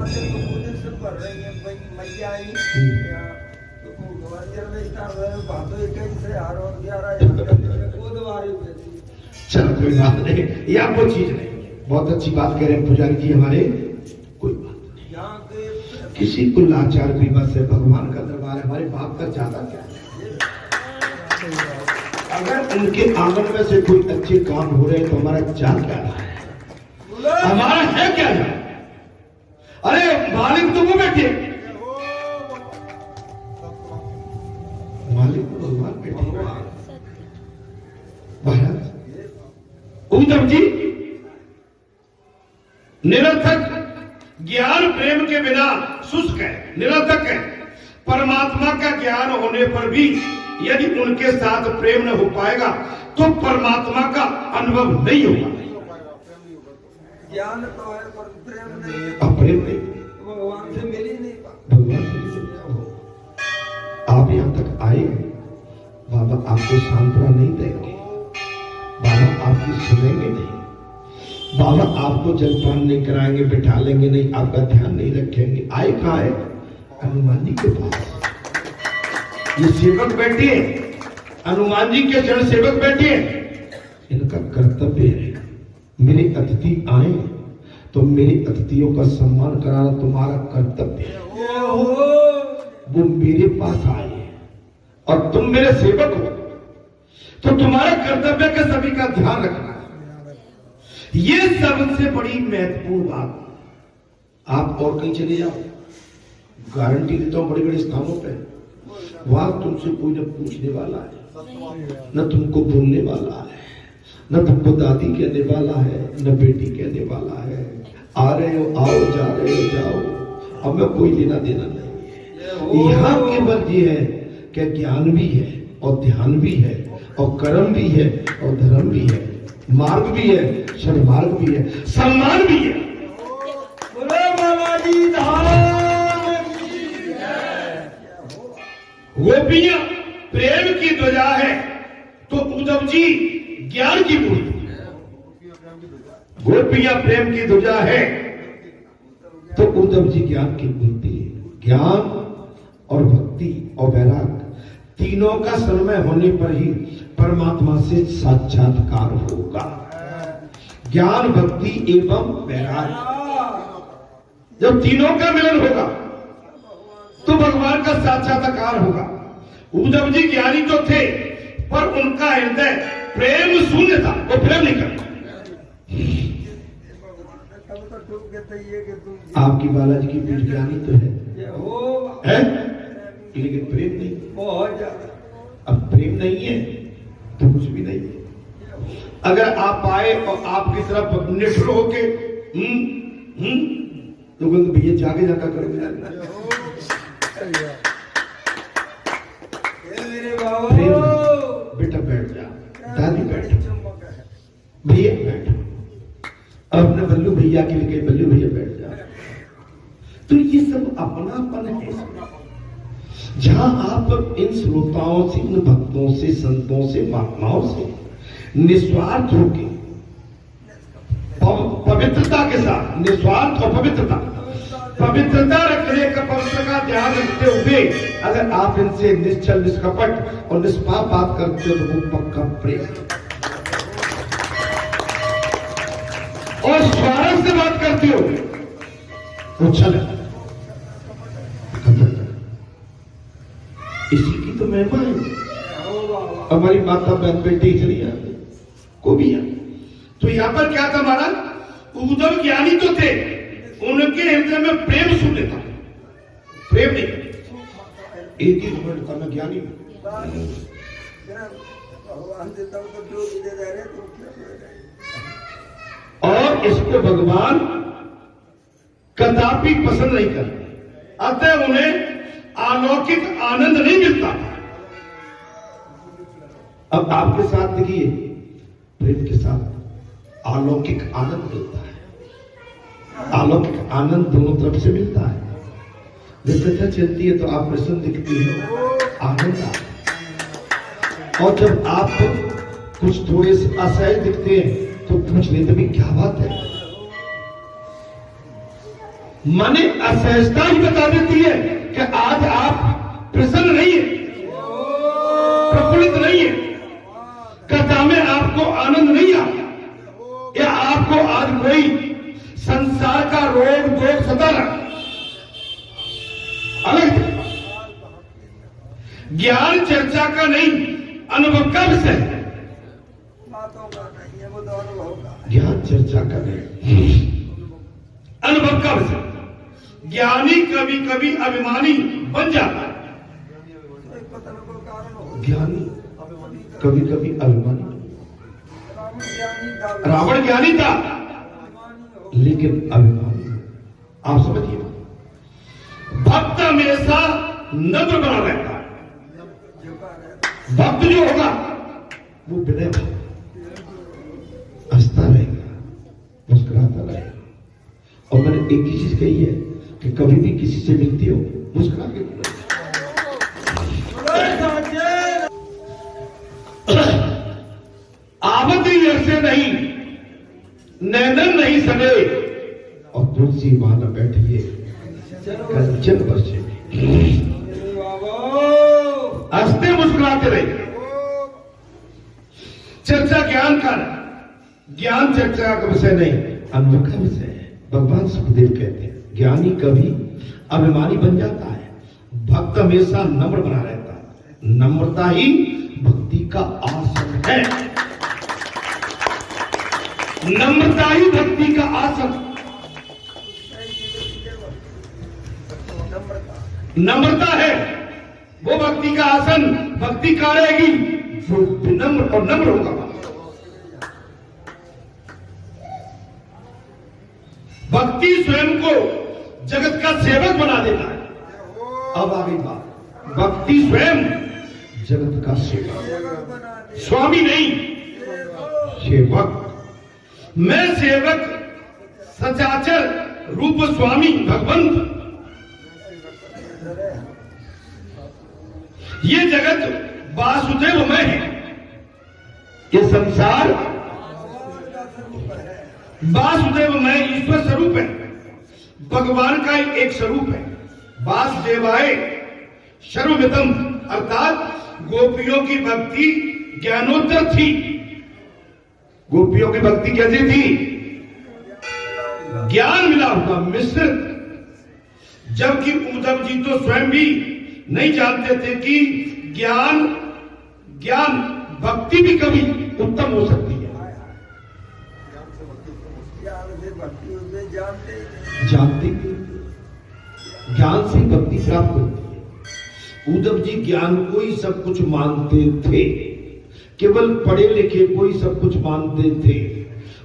बातें तो मुझे सब कर रहे हैं भाई मैया आई तो मंदिर में इतना भादो 21 से हार और 11 बुधवार चल कोई बात नहीं, या वो चीज नहीं। बहुत अच्छी बात कह रहे हैं पुजारी जी हमारे, कोई बात नहीं। किसी को लाचार भी बस है, भगवान का दरबार है, हमारे बाप का ज्यादा क्या है। अगर उनके आंगन में से कोई अच्छे काम हो रहे हैं तो हमारा जा क्या रहा है, हमारा है क्या है? अरे मालिक तो वो बैठे, मालिक तो भगवान बैठे। महाराज उद्धव जी निरर्थक ज्ञान प्रेम के बिना शुष्क है, निरर्थक है। परमात्मा का ज्ञान होने पर भी यदि उनके साथ प्रेम न हो पाएगा तो परमात्मा का अनुभव नहीं होगा। ज्ञान तो है पर प्रेम नहीं, प्रेम नहीं, भगवान से मिल ही नहीं पाता। भगवान से मिल आप यहां तक आए, बाबा आपको सांत्वना नहीं देंगे, बाबा आपकी सुनेंगे नहीं, बाबा आपको जलपान नहीं कराएंगे, बिठा लेंगे नहीं, आपका ध्यान नहीं रखेंगे। आए कहाँ है? हनुमान जी के पास। ये सेवक बैठे, हनुमान जी के चरण सेवक बैठे, इनका कर्तव्य है मेरे अतिथि आए तो मेरे अतिथियों का सम्मान कराना तुम्हारा कर्तव्य है। वो मेरे पास आए और तुम मेरे सेवक हो तो तुम्हारा कर्तव्य का सभी का ध्यान रखना है। ये सबसे बड़ी महत्वपूर्ण बात। आप और कहीं चले जाओ, गारंटी देता हूं बड़े बड़े स्थानों पे वहां तुमसे कोई न पूछने वाला है, न तुमको बोलने वाला है, न तुमको दादी कहने वाला है, न बेटी कहने वाला है। आ रहे हो आओ, जा रहे हो जाओ, हमें कोई लेना देना नहीं है। यहाँ केवल ये है कि ज्ञान भी है और ध्यान भी है और कर्म भी है और धर्म भी है, मार्ग भी है, सन्मार्ग भी है, सम्मान भी है। गोपियां प्रेम की ध्वजा है तो उद्धव जी ज्ञान की मूर्ति। गोपियां प्रेम की ध्वजा है तो उद्धव जी ज्ञान की मूर्ति है। ज्ञान और भक्ति और वैराग तीनों का समय होने पर ही परमात्मा से साक्षात्कार होगा। ज्ञान भक्ति एवं वैराग जब तीनों का मिलन होगा तो भगवान का साक्षात्कार होगा। उद्धव जी ज्ञानी तो थे पर उनका हृदय प्रेम शून्य था, वो प्रेम नहीं करता। आपकी बालाजी की बीज ज्ञानी तो है लेकिन प्रेम नहीं, बहुत ज्यादा। अब प्रेम नहीं है तो कुछ भी नहीं है। अगर आप आए और आपकी तरफ निठुर होके तो भैया जाके जाकर करोगे बेटा बैठ जा, दादी बैठ, भैया बैठ, अपने बल्लू भैया के लिए बल्लू भैया बैठ जा। तो ये सब अपनापन है। जहां आप इन श्रोताओं से, इन भक्तों से, संतों से, महात्माओं से निस्वार्थ होके पवित्रता के साथ, निस्वार्थ और पवित्रता रखने का पवित्र का ध्यान रखते हुए अगर आप इनसे निश्चल, निष्कपट और निष्पाप बात करते हो तो वो पक्का प्रेम। और स्वार्थ से बात करते हो वो छल। इसी की तो महिमा है। हमारी माता बहन बेटी चली को भी है। तो यहां पर क्या था महाराज? उद्धव ज्ञानी तो थे, उनके हृदय में प्रेम शून्य था, प्रेम नहीं। एक ही मिनट का मैं ज्ञानी हूं। और इसको भगवान कदापि पसंद नहीं करते, अतः उन्हें अलौकिक आनंद नहीं मिलता। अब आपके साथ देखिए प्रेम के साथ अलौकिक आनंद मिलता है। अलौकिक आनंद दोनों तरफ से मिलता है। जब कथा चलती है तो आप प्रसन्न दिखती है, आनंद आता है। और जब आप कुछ थोड़े से असहाय दिखते हैं तो पूछ लेते भी क्या बात है। माने असहजता ही बता देती है कि आज आप प्रसन्न नहीं है, प्रफुल्लित नहीं है, कथा में आपको आनंद नहीं आ, या आपको आज कोई संसार का रोग दोष सता रहा। अलग ज्ञान चर्चा का नहीं, अनुभव का विषय है। बातों का नहीं है, वो तो अनुभव का है। ज्ञान चर्चा का नहीं, अनुभव का विषय। ज्ञानी कभी कभी अभिमानी बन जाता है। एक पतन को कारण हो। ज्ञानी कभी कभी अभिमानी। रावण ज्ञानी था लेकिन अभिमानी। आप समझिए, भक्त हमेशा नम्र बना रहता है। भक्त जो होगा वो विनय हंसता रहेगा, मुस्कुराता रहेगा। और मैंने एक ही चीज कही है कि कभी भी किसी से मिलती हो मुस्कुरा के आवती ऐसे नहीं, नैनन नहीं सने, और तुलसी मान बैठिए कंचन बरसे। हंसते मुस्कुराते रहे। चर्चा ज्ञान का, ज्ञान चर्चा का विषय नहीं, अनुभव का विषय है। भगवान सुखदेव कहते हैं ज्ञानी कभी अभिमानी बन जाता है, भक्त हमेशा नम्र बना रहता है। नम्रता ही भक्ति का आसन है। नम्रता ही भक्ति का आसन। नम्रता है वो भक्ति का आसन। भक्ति काढ़ेगी जो विनम्र और नम्र होगा। भक्ति स्वयं को जगत का सेवक बना देता है। अब आ गई बात, भक्ति स्वयं जगत का सेवक, स्वामी नहीं, सेवक। मैं सेवक सचाचर रूप स्वामी भगवंत। ये जगत वासुदेव मैं है, ये संसार वासुदेव मैं ईश्वर स्वरूप है, भगवान का एक स्वरूप है। वासुदेवाय सर्वमितम, अर्थात गोपियों की भक्ति ज्ञानोत्तर थी। गोपियों की भक्ति कैसी थी? ज्ञान मिला हुआ, मिश्रित। जबकि उद्धव जी तो स्वयं भी नहीं जानते थे कि ज्ञान भक्ति भी कभी उत्तम हो सकती है। जानते ज्ञान से भक्ति प्राप्त होती है। उद्धव जी ज्ञान को ही सब कुछ मानते थे, केवल पढ़े लिखे को ही सब कुछ मानते थे,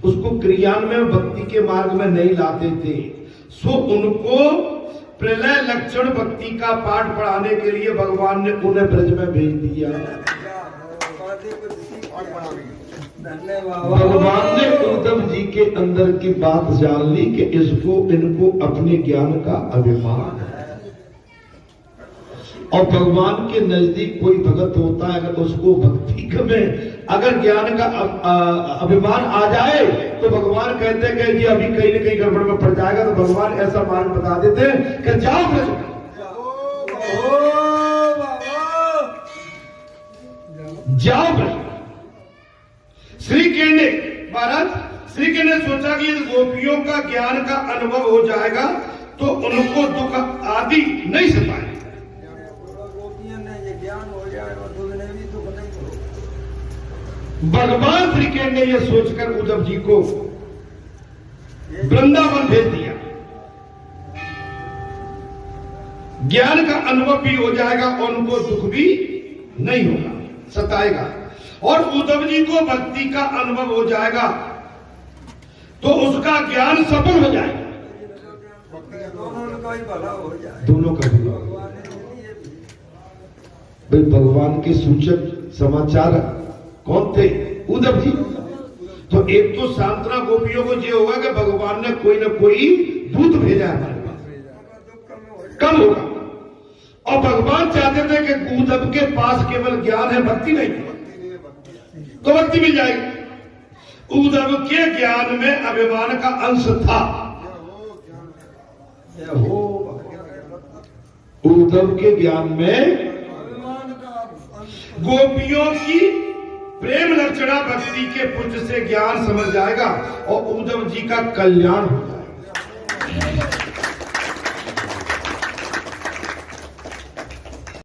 उसको क्रियान्वयन भक्ति के मार्ग में नहीं लाते थे। सो उनको प्रलय लक्षण भक्ति का पाठ पढ़ाने के लिए भगवान ने उन्हें ब्रज में भेज दिया। भगवान ने उद्धव जी के अंदर की बात जान ली कि इनको अपने ज्ञान का अभिमान है। और भगवान के नजदीक कोई भगत होता है, अगर उसको भक्ति में अगर ज्ञान का अभिमान आ जाए तो भगवान कहते हैं कि जी अभी कहीं न कहीं गड़बड़ में पड़ जाएगा। तो भगवान ऐसा मार्ग बता देते हैं कि जाओ ब्रज, जाओ ब्रज। श्री कृष्ण ने महाराज श्री कृष्ण ने सोचा कि यदि गोपियों का ज्ञान का अनुभव हो जाएगा तो उनको दुख आदि नहीं सताए। भगवान श्री कृष्ण ने यह सोचकर उद्धव जी को वृंदावन भेज दिया। ज्ञान का अनुभव भी हो जाएगा और उनको दुख भी नहीं होगा, सताएगा। और उद्धव जी को भक्ति का अनुभव हो जाएगा तो उसका ज्ञान सफल हो जाएगा, दोनों का भला। भाई भगवान के सूचक समाचार कौन थे? उद्धव जी। तो एक तो सांत्वना गोपियों को ये होगा कि भगवान ने कोई ना कोई दूत भेजा हमारे पास, कम होगा। और भगवान चाहते थे कि उद्धव के पास केवल ज्ञान है, भक्ति नहीं, तो भक्ति मिल जाएगी। उद्धव के ज्ञान में अभिमान का अंश था, जय हो उद्धव के ज्ञान में भगवान का अंत गोपियों की प्रेम लक्षणा भक्ति के पुंज से ज्ञान समझ जाएगा और उद्धव जी का कल्याण हो जाएगा।